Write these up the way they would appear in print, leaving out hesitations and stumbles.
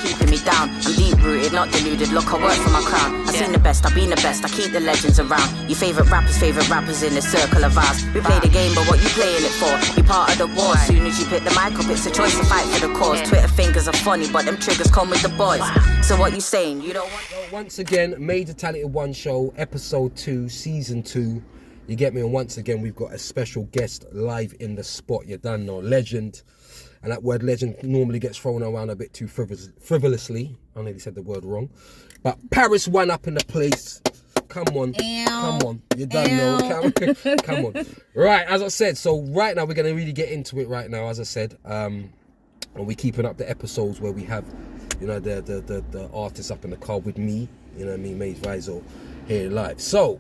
keeping me down. I'm deep-rooted, not deluded, look, I work for my crown. I've seen the best, I've been the best, I keep the legends around. Your favourite rappers in the circle of ours. We play the game, but what you playing it for? You part of the war, soon as you pick the mic up, it's a choice to fight for the cause. Twitter fingers are funny, but them triggers come with the boys. So what you saying? You don't want... Once again, Major Talented One Show, episode 2, season 2. You get me? And once again, we've got a special guest live in the spot. You done know, legend. And that word legend normally gets thrown around a bit too frivolously. I nearly said the word wrong. But Pariz one up in the place. Come on. Come on. You done know. Come on. Right, as I said, so right now we're going to really get into it right now, as I said. And we're keeping up the episodes where we have, you know, the artists up in the car with me. You know what I mean? Maze Vizo here live. So,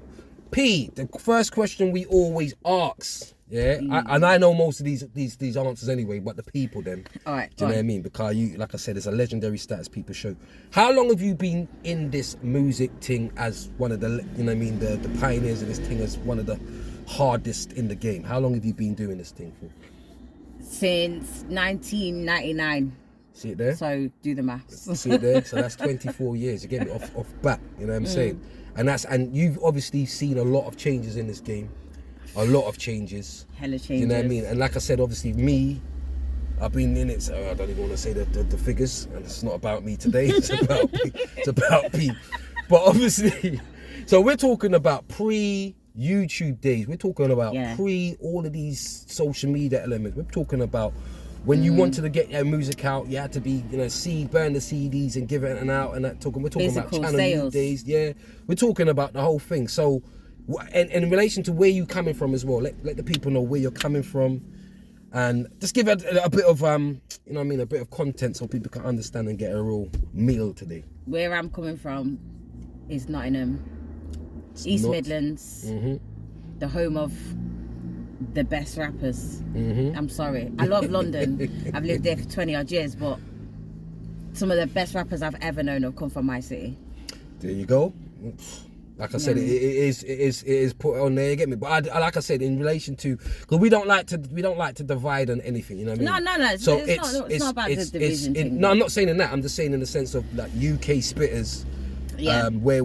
P, the first question we always ask, yeah, and I know most of these answers anyway, but the people then, all right, do you know what I mean? Because you, like I said, it's a legendary status people show. How long have you been in this music thing as one of the, you know what I mean, the pioneers of this thing, as one of the hardest in the game? How long have you been doing this thing for? Since 1999. See it there? So do the maths. See it there? So that's 24 years. You get me off back. You know what I'm saying? And you've obviously seen a lot of changes in this game. A lot of changes. Hella changes. You know what I mean? And like I said, obviously me, I've been in it, so I don't even want to say the figures, and it's not about me today, it's about P. It's about P. But obviously, so we're talking about pre-YouTube days, we're talking about pre all of these social media elements, we're talking about when you wanted to get your music out, you had to be, you know, burn the CDs and give it out, and that we're talking Physical about channel sales. days, yeah. We're talking about the whole thing. So, and in relation to where you coming from as well, let the people know where you're coming from, and just give it a bit of you know what I mean, a bit of content so people can understand and get a real meal today. Where I'm coming from is Nottingham, East Midlands, the home of the best rappers. I'm sorry, I love London. I've lived there for 20 odd years, but some of the best rappers I've ever known have come from my city. There you go. Like I said, it is put on there. You get me? But like I said, in relation to, because we don't like to divide on anything. You know what I mean? No. So it's not about the division thing. No, I'm not saying in that. I'm just saying in the sense of like UK spitters, where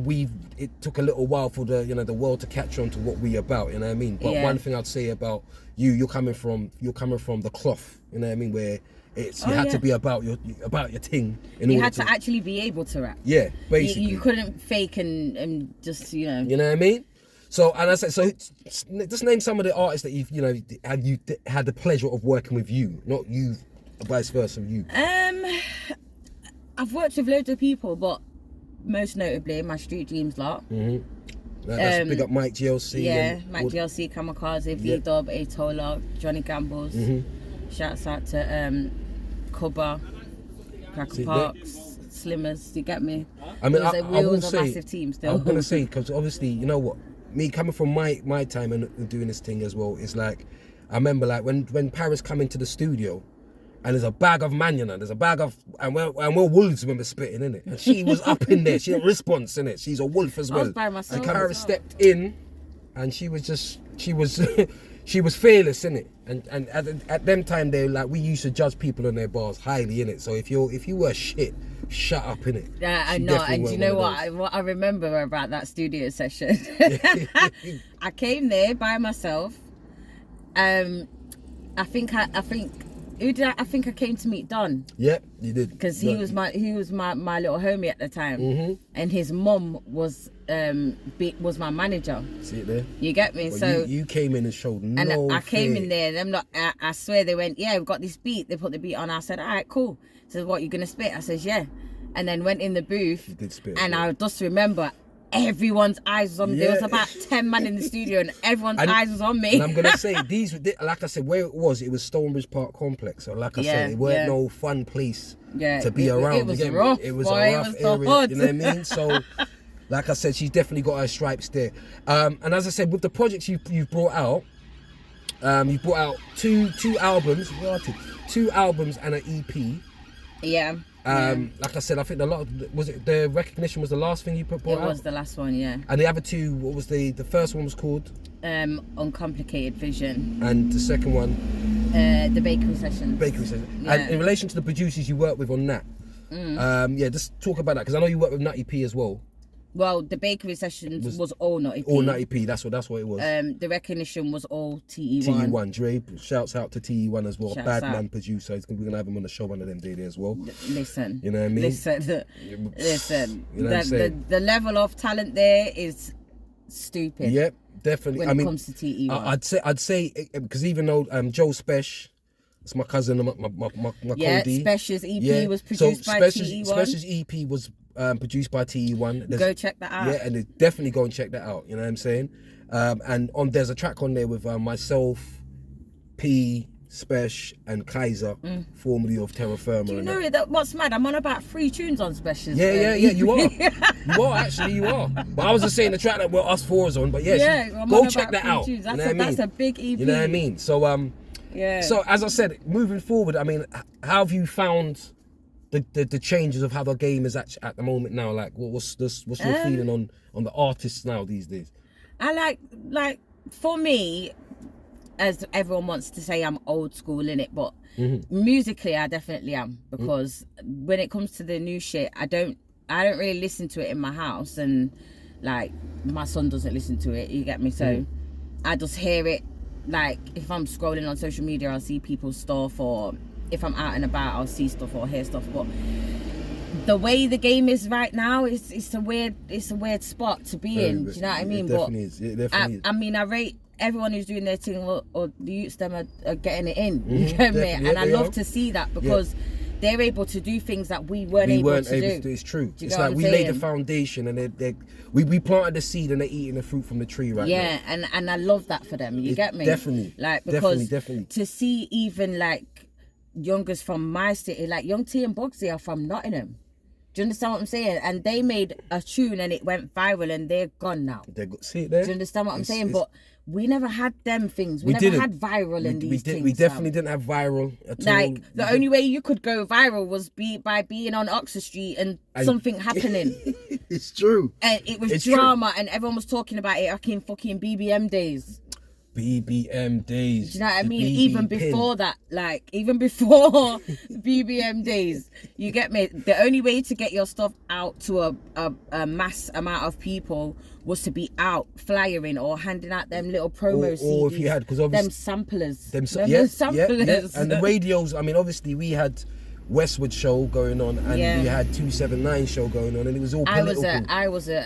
it took a little while for the world to catch on to what we about. You know what I mean? But one thing I'd say about you're coming from the cloth. You know what I mean? Where you had to be about your thing. You had to actually be able to rap. Yeah, basically. You couldn't fake and just, you know. You know what I mean? So, and I said, so just name some of the artists that you had the pleasure of working with you, not you, vice versa, you. I've worked with loads of people, but most notably my Street Dreams lot. That's big up Mike GLC. Yeah, Mike GLC, Kamikaze, V-Dub, Atola, Johnny Gambles. Shouts out to Cubba, Cracker Parks, Slimmers, you get me? I mean, I will say, massive team still. I'm going to say, because obviously, you know what, me coming from my time and doing this thing as well, it's like, I remember like when Pariz come into the studio, and there's a bag of manana, and we're wolves when we're spitting, innit? And she was up in there, she had a response, innit? She's a wolf as well. I was by myself. And Pariz stepped in, and she was she was fearless, innit? And at them time, they like, we used to judge people on their bars highly, innit? So if you were shit, shut up, innit? Yeah, I know. And you know what I remember about that studio session? I came there by myself. I think I came to meet Don. Yep, you did. Because he was my little homie at the time, and his mum was my manager. See it there? You get me? Well, so you came in and showed no and I came fear. in there, and I'm not. I swear they went, yeah, we've got this beat. They put the beat on. I said, all right, cool. Said, what, you gonna spit? I says, yeah. And then went in the booth. You did spit. And I just remember everyone's eyes was on me. There was about 10 men in the studio, and everyone's eyes was on me. And I'm gonna say like I said, where it was Stonebridge Park Complex. So like I said, it weren't no fun place to be around. It was rough. It was a rough area. You know what I mean? So, like I said, she's definitely got her stripes there. And as I said, with the projects you've brought out, you've brought out two albums. Two albums and an EP. Yeah. Like I said, I think the Recognition was the last thing you brought out? It was the last one, yeah. And the other two, what was the first one was called? Uncomplicated Vision. And the second one? The Bakery Sessions. Bakery Sessions. Yeah. And in relation to the producers you work with on that, Yeah, just talk about that because I know you work with Nutty P as well. Well, the bakery sessions was all Nutty P. All Nutty P, that's what it was. The recognition was all TE1. TE1, Dre, shouts out to TE1 as well. Shouts Bad out. man producer. We're going to have him on the show one of them days as well. Listen. You know what I mean? Listen. You know what I'm saying? The level of talent there is stupid. Yep, definitely. When it comes to TE1. I'd say, because even though Joe Spesh, it's my cousin, my Yeah, Cody. Spesh's EP was produced by TE1. Spesh's EP was produced by TE1. Go check that out. Yeah, and definitely go and check that out. You know what I'm saying? And there's a track on there with myself, P, Spesh, and Kaiser, formerly of Terra Firma. Do you know that? What's mad? I'm on about 3 tunes on Spesh's. Yeah, you are. You are, actually, you are. But I was just saying the track that us 4 is on, but I'm go on check about that out. tunes. You know what I mean? That's a big EP. You know what I mean? So, yeah. So as I said, moving forward, I melike how have you found the changes of how the game is at the moment now? Like, what's your feeling on the artists now these days? I like for me, as everyone wants to say, I'm old school in it, but musically I definitely am, because when it comes to the new shit, I don't really listen to it in my house, and like my son doesn't listen to it. You get me? So I just hear it. Like if I'm scrolling on social media, I'll see people's stuff, or if I'm out and about, I'll see stuff or hear stuff. But the way the game is right now, it's a weird spot to be in. Do you know what I mean? It definitely is. It definitely is. I mean, I rate everyone who's doing their thing, or the youths them are getting it in. You get me? And I love to see that, because they're able to do things that we weren't able to do. It's true. Do you It's know like what we I'm laid the saying? foundation, and we planted the seed, and they're eating the fruit from the tree right now. Yeah, and I love that for them. You get me? Definitely. Like, because definitely. to see even like youngers from my city, like Young T and Bugsy are from Nottingham. Do you understand what I'm saying? And they made a tune and it went viral, and they're gone now. See it there? Do you understand what I'm saying? But we never had them things. We never didn't. had viral in these things. We definitely didn't have viral at all. Like, the only way you could go viral was by being on Oxford Street and something happening. It's true. And it was It's drama, and everyone was talking about it back in fucking BBM days. BBM days. Do you know what I the mean? BB Even pin. before that, like, even before BBM days, you get me? The only way to get your stuff out to a mass amount of people was to be out flyering or handing out them little promo CDs. Or if you had, because obviously them samplers. samplers. And the radios, I mean, obviously we had Westwood show going on, and we had 279 show going on, and it was all political. I was a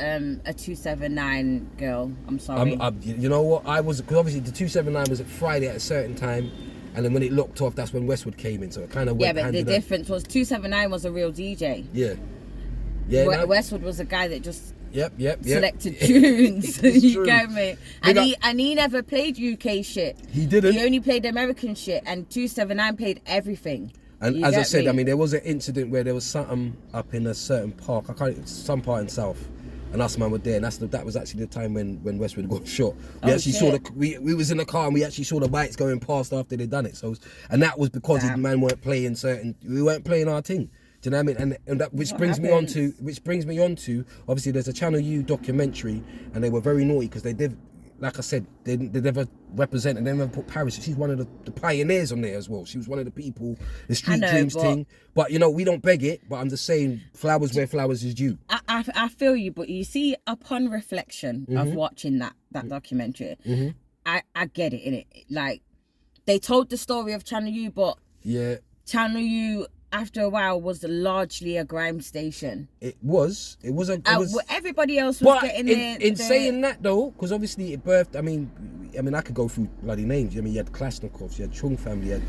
279 girl. I'm sorry. You know what? I was, because obviously the 279 was at Friday at a certain time, and then when it locked off, that's when Westwood came in. So it kind of went. Yeah, but the difference was 279 was a real DJ. Yeah. Westwood was a guy that just Yep. selected tunes. You true. get me? And he never played UK shit. He didn't. He only played American shit, and 279 played everything. And as I said, I mean, there was an incident where there was something up in a certain park. Some part in South, and us man were there, and that was actually the time when Westwood got shot. We actually saw we was in the car, and we actually saw the bikes going past after they'd done it. So, and that was because the man weren't playing we weren't playing our thing. Do you know what I mean? And that which brings me on to obviously there's a Channel U documentary, and they were very naughty because they did. Like I said, they never represented, they never put Pariz. She's one of the pioneers on there as well. She was one of the people, the street dreams thing. But you know, we don't beg it, but I'm just saying, flowers where flowers is due. I feel you, but you see, upon reflection of watching that documentary, I get it, innit? Like, they told the story of Channel U, but Channel U, after a while, was largely a grime station. It was everybody else was getting there. In saying that though, because obviously it birthed. I mean, I could go through bloody names. I mean, you had Klashnikovs, you had Chung Family, you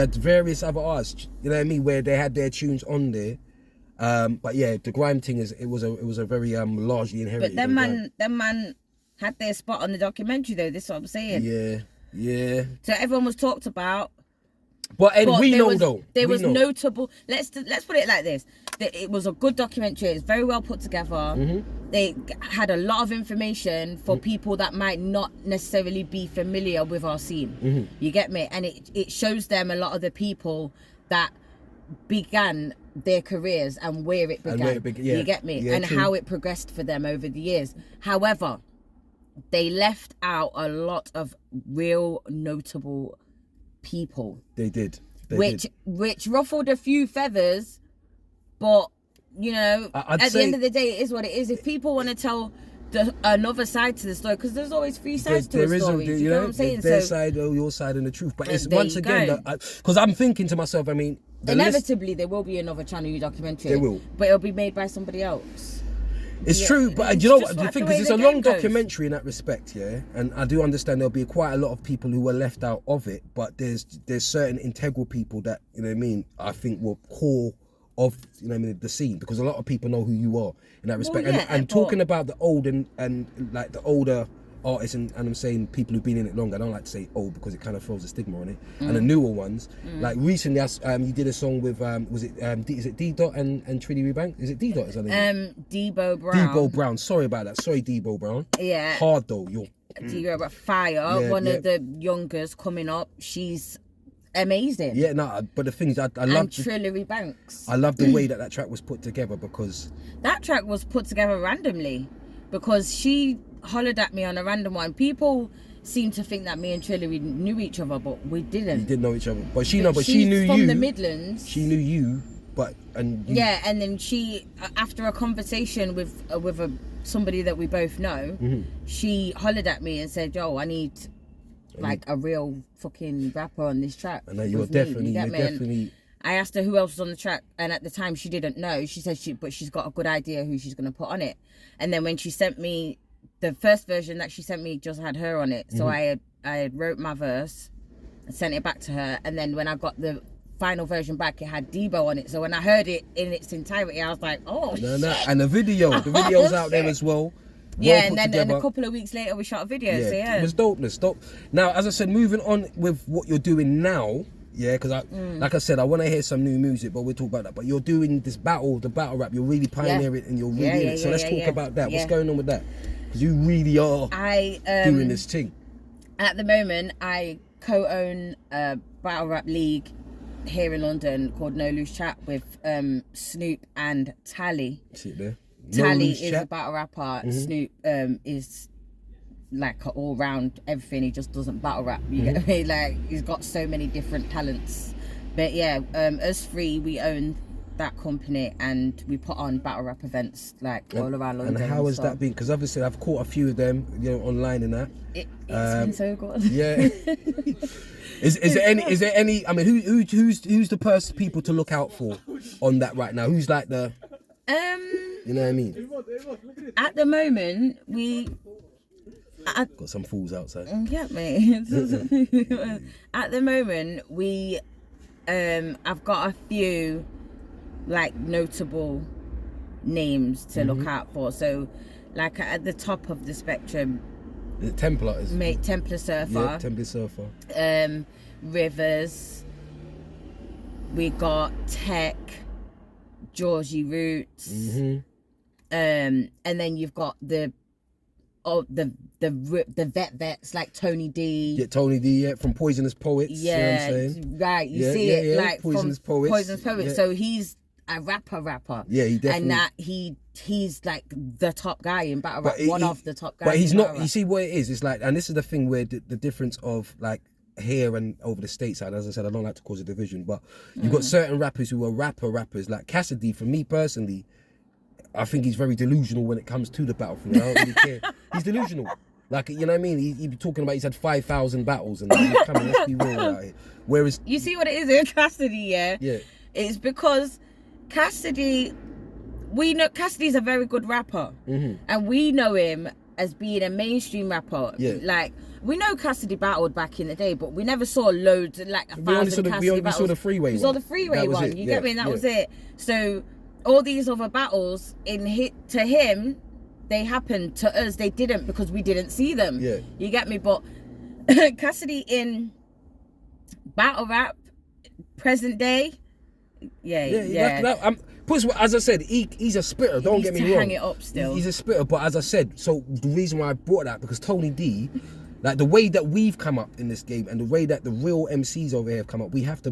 had various other artists. You know what I mean? Where they had their tunes on there. But yeah, the grime thing it was a very largely inherited. But them man had their spot on the documentary though. This is what I'm saying. Yeah. So everyone was talked about. But there was notable. Let's put it like this: it was a good documentary. It's very well put together. They had a lot of information for people that might not necessarily be familiar with our scene. You get me? And it shows them a lot of the people that began their careers and where it began. You get me? Yeah, and true. how it progressed for them over the years. However, they left out a lot of real notable people. They did. Which ruffled a few feathers But you know, I'd at the say- end of the day, it is what it is. If people want to tell another side to the story, because there's always three sides to a story. You know what I'm saying? Their So side or your side and the truth. But it's there once you again, go. because I'm thinking to myself, I mean, inevitably there will be another Channel U documentary. There will. But it'll be made by somebody else. It's Yeah, true, but it's you know just what? The like thing the way is, it's the a long game goes. documentary in that respect, yeah. And I do understand there'll be quite a lot of people who were left out of it, but there's certain integral people that, you know what I mean, I think were core of, you know what I mean, the scene, because a lot of people know who you are in that respect. yeah, and but- talking about the old and like the older artists, and I'm saying people who've been in it longer. I don't like to say old because it kind of throws a stigma on it. And the newer ones, like recently, you did a song with is it D Dot and Trinity Bank? Is it D Dot? Is that name? Debo Brown. Debo Brown. Sorry about that. Sorry, Debo Brown. Yeah. Hard though. You're Debo Brown. Fire. Yeah, One yeah. of the youngers coming up. She's amazing. yeah. No, but the thing is, I And love Trillery Banks. I love the way that track was put together, because That track was put together randomly because she hollered at me on a random one. People seem to think that me and Trillery knew each other, but we didn't. we didn't know each other. But she She's knew from you. the Midlands. She knew you, but you, Yeah, and then she, after a conversation with somebody that we both know, Mm-hmm. she hollered at me and said, "Yo, I need like a real fucking rapper on this track." And then you're with me." definitely, You get you're me? And definitely. I asked her who else was on the track, and at the time she didn't know. She said but she's got a good idea who she's gonna put on it. And then when she sent me the first version that she sent me, just had her on it. So Mm-hmm. I had wrote my verse, and sent it back to her, and then when I got the final version back, it had Debo on it. So when I heard it in its entirety, I was like, oh, No, shit. and the video's out there as well. Yeah, Well and put then and together. a couple of weeks later we shot a video. So yeah, It was dopeness. Dope. Now, as I said, moving on with what you're doing now, yeah, because like I said, I want to hear some new music, but we'll talk about that. But you're doing this the battle rap. You're really pioneering and you're really in it. So let's talk about that. What's going on with that? Because you really are doing this thing. At the moment, I co-own a battle rap league here in London called No Loose Chat with Snoop and Tally. See it there. Tally Loose is Chat. a battle rapper. Snoop is like an all-round everything. He just doesn't battle rap. You get me? Like, he's got so many different talents. But yeah, us three, we own that company and we put on battle rap events like all around London. And how has stuff. that been? Because obviously I've caught a few of them, you know, online and that. It's been so good. Yeah. Is there any? I mean, who's the people to look out for on that right now? Who's like the? You know what I mean? At the moment, we. Got some fools outside. Get me. At the moment, we. I've got a few, like, notable names to look out for. So, like, at the top of the spectrum, The Templar is. mate, Templar Surfer. Yeah, Templar Surfer. Rivers. We got Tech, Georgie Roots. And then you've got the vets like Tony D. Yeah, Tony D. Yeah, from Poisonous Poets. Yeah, you know what I'm saying? right. You Yeah, see yeah, it yeah. like Poisonous from Poets. Poisonous Poets. Yeah. So he's a rapper. Yeah, he definitely. And that he's like the top guy in battle rap. But One he- of the top guys. But he's in not. battle You rap. see what it is? It's like, and this is the thing where the difference of like here and over the States side. As I said, I don't like to cause a division, but you've got certain rappers who are rappers. Like Cassidy, for me personally, I think he's very delusional when it comes to the battlefield. I don't really care. He's delusional. Like, you know what I mean? He'd be talking about he's had 5,000 battles and come on, let's be real out here. Whereas, You see what it is in Cassidy, yeah? yeah, It's because Cassidy, we know Cassidy's a very good rapper, and we know him as being a mainstream rapper. Yeah. Like, we know Cassidy battled back in the day, but we never saw loads, like a We only thousand saw the- Cassidy we battles. saw the freeway We saw one. the freeway That was one. it, You yeah, get me? And that yeah. was it. So all these other battles to him, they happened. To us, they didn't, because we didn't see them. Yeah. You get me? But Cassidy in battle rap, present day, yeah. As I said, he's a spitter. Don't needs get me to wrong. hang it up still. He's a spitter, but as I said, so the reason why I brought that, because Tony D, like the way that we've come up in this game and the way that the real MCs over here have come up, we have to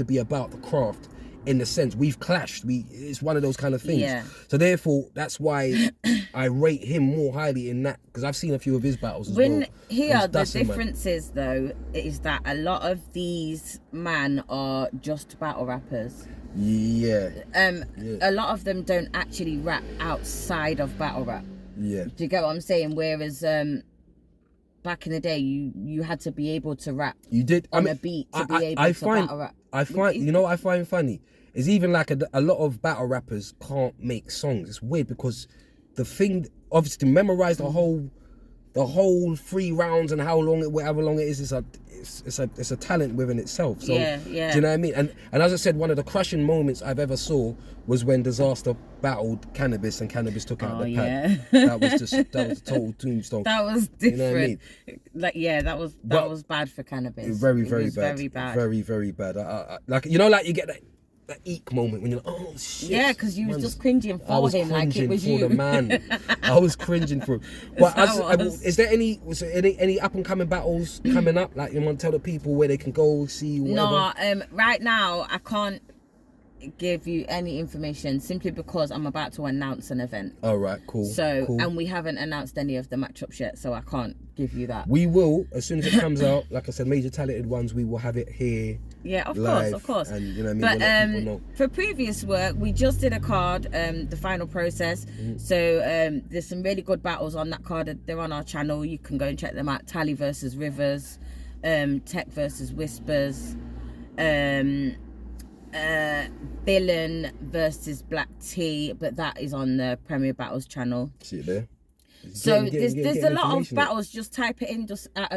be about the craft in the sense we've clashed. It's one of those kind of things. Yeah. So therefore, that's why I rate him more highly in that, because I've seen a few of his battles as well. Here, the difference is though, is that a lot of these men are just battle rappers. Yeah. A lot of them don't actually rap outside of battle rap. Yeah. Do you get what I'm saying? Whereas back in the day, you had to be able to rap. You did. On a beat to be able to battle rap. I find, you know what I find funny? Is even like a lot of battle rappers can't make songs. It's weird because the thing, obviously, to memorize the whole 3 rounds and however long it is it's a talent within itself. So yeah. do you know what I mean? And as I said, one of the crushing moments I've ever saw was when Disaster battled Cannabis and Cannabis took out the pad. That was a total tombstone. That was different. You know what I mean? Like that was bad for Cannabis. Very bad. Very bad. Very bad. Like you get that eek moment when you're like, oh shit. Yeah, because you was just cringing for him like it was you. The man. I was cringing for him. But is there any up and coming battles coming up? Like, you want to tell the people where they can go see whatever? No, right now I can't give you any information simply because I'm about to announce an event. All right, cool. So, cool. And we haven't announced any of the matchups yet, so I can't give you that. We will, as soon as it comes out, like I said, Major Talented Ones, we will have it here. Yeah, of course. And you know what I mean? But people know. for previous work, we just did a card, the final process. Mm-hmm. So there's some really good battles on that card. They're on our channel. You can go and check them out. Tally versus Rivers, Tech versus Whispers, Villain versus Black Tea, but that is on the Premier Battles channel. See it there. So there's a lot of battles. Just type it in just at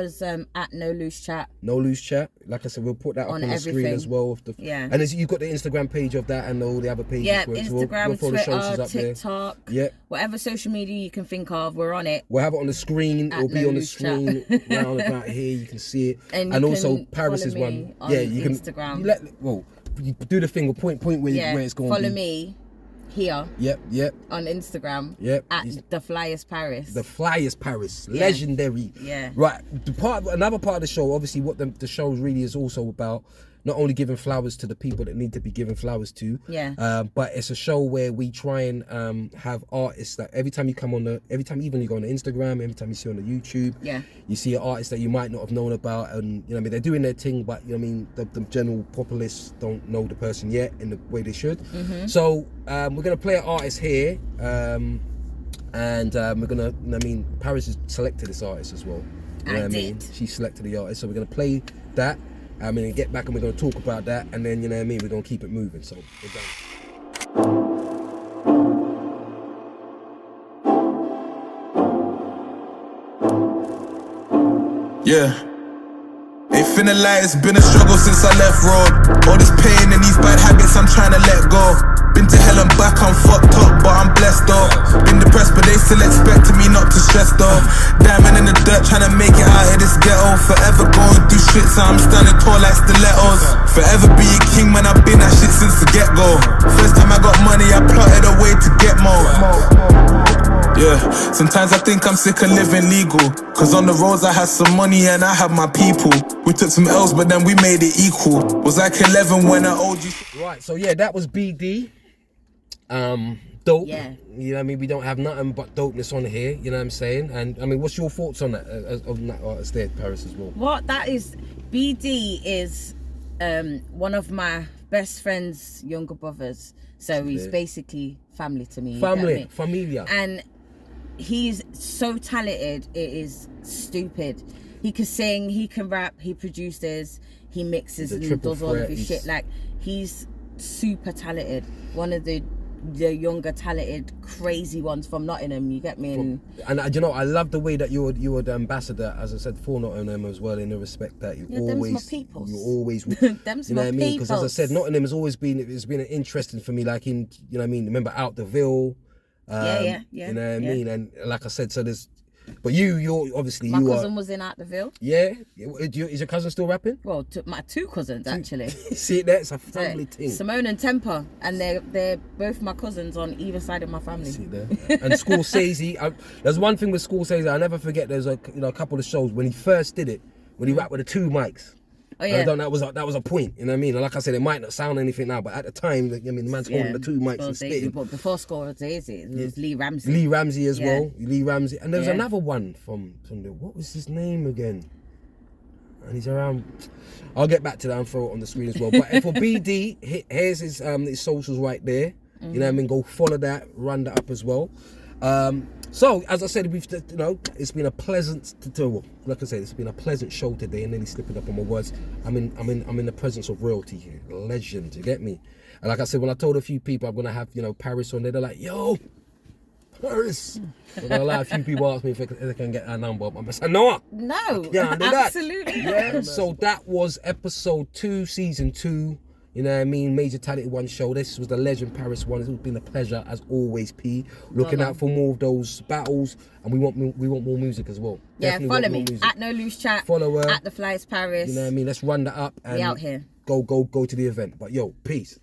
No Loose Chat. No Loose Chat. Like I said, we'll put that up on the screen as well. And you've got the Instagram page of that and all the other pages. Yeah, for it. Instagram, so Twitter, TikTok. Yeah. Whatever social media you can think of, we're on it. We'll have it on the screen. It'll be on the screen round about here. You can see it. And also Paris's one. Yeah, you can Instagram. You do the thing. Point where it's going. Follow me. Here. Yep. On Instagram. Yep. At the Flyest Pariz. The Flyest Pariz. Legendary. Yeah. Right. Another part of the show, obviously, what the show really is also about. Not only giving flowers to the people that need to be given flowers to. Yeah. But it's a show where we try and have artists that every time even you go on the Instagram, every time you see on the YouTube, you see an artist that you might not have known about, and you know what I mean, they're doing their thing, but you know what I mean, the general populace don't know the person yet in the way they should. Mm-hmm. So we're gonna play an artist here, and we're gonna, you know what I mean, Pariz has selected this artist as well. You know what I mean? She selected the artist, so we're gonna play that. I'm going to get back and we're going to talk about that, and then, you know what I mean, we're going to keep it moving, so we're done. Yeah. Ain't finna lie, it's been a struggle since I left road. All this pain and these bad habits I'm trying to let go. Been to hell and back, I'm fucked up, but I'm blessed though. Been depressed, but they still expecting me not to stress though. Diamond in the dirt, trying to make it out of this ghetto. Forever going through shit, so I'm standing tall like stilettos. Forever be a king, man, I've been that shit since the get-go. First time I got money, I plotted a way to get more. Yeah, sometimes I think I'm sick of living legal. Cause on the roads I had some money and I had my people. We took some L's, but then we made it equal. Was like 11 when I owed you. Right, so yeah, that was BD. Dope. Yeah. You know what I mean? We don't have nothing but dopeness on here, you know what I'm saying? And I mean, what's your thoughts on that, on that artist there, Pariz, as well? What that is, BD is one of my best friend's younger brothers. So he's basically family to me. Familia. And he's so talented, it is stupid. He can sing, he can rap, he produces, he mixes and does all of his shit. Like, he's super talented. One of the younger talented crazy ones from Nottingham, you get me? And you know, I love the way that you're the ambassador, as I said, for Nottingham as well, in the respect that you always, them's you always, them's you know what I mean? Because as I peoples. said, Nottingham has always been, it's been interesting for me, like in, you know what I mean, remember Out the Ville, yeah. You know what I mean? And like I said, so there's, but you're obviously, my cousin was in Out the Ville. Yeah? Is your cousin still rapping? Well, my two cousins actually. See it there? It's a family thing. Simone and Temper, and they're both my cousins on either side of my family. See it there? And Scorsese, there's one thing with Scorsese, I'll never forget, there's a couple of shows when he first did it, when he rapped with the two mics. Oh, yeah. And I don't know, that was a point, you know what I mean? And like I said, it might not sound anything now, but at the time, like, I mean, the man's holding the two mics and spitting. But before Score Daisy, it was Lee Ramsey. Lee Ramsey as Yeah. well. Lee Ramsey. And there was Yeah. another one from the, what was his name again? And he's around. I'll get back to that and throw it on the screen as well. But for BD, here's his socials right there. You know what I mean? Go follow that, run that up as well. So as I said, we've it's been a pleasant like I said, it's been a pleasant show today. And nearly slipping up on my words. I'm in the presence of royalty here, legend. You get me? And like I said, when I told a few people I'm gonna have Pariz on there, they're like, yo, Pariz. But a few people ask me if they can get our number. I'm like, no, yeah, absolutely. Yeah. So that was episode 2, season 2. You know what I mean? Major Talented One show. This was the Legend Pariz one. It's been a pleasure as always, P. Looking out for more of those battles, and we want more music as well. Yeah, Definitely follow want me more music. at No Loose Chat. Follow her. At the Flies Paris. You know what I mean? Let's run that up and We out here. Go to the event. But yo, peace.